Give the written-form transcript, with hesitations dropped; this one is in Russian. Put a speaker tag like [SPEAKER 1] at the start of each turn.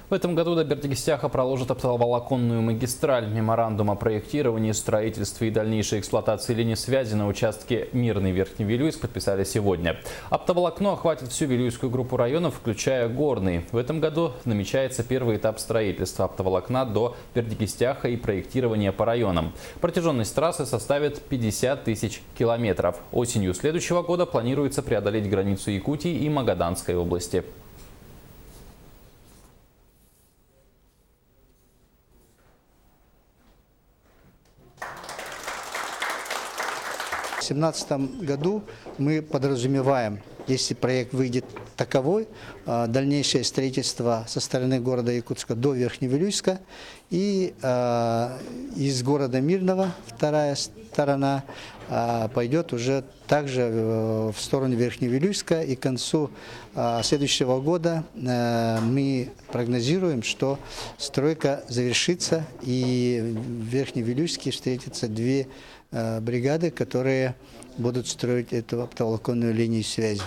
[SPEAKER 1] В этом году до Бердикистяха проложат оптоволоконную магистраль. Меморандум о проектировании, строительстве и дальнейшей эксплуатации линии связи на участке Мирный Верхний Вилюйск подписали сегодня. Оптоволокно охватит всю Вилюйскую группу районов, включая Горный. В этом году намечается первый этап строительства оптоволокна до Бердикистяха и проектирования по районам. Протяженность трассы составит 50 тысяч километров. Осенью следующего года планируется преодолеть границу Якутии и Магаданской области.
[SPEAKER 2] В 2017 году мы подразумеваем, если проект выйдет таковой, дальнейшее строительство со стороны города Якутска до Верхневилюйска и из города Мирного вторая сторона пойдет уже также в сторону Верхневилюйска, и к концу следующего года мы прогнозируем, что стройка завершится и в Верхневилюйске встретятся две бригады, которые будут строить эту оптоволоконную линию связи.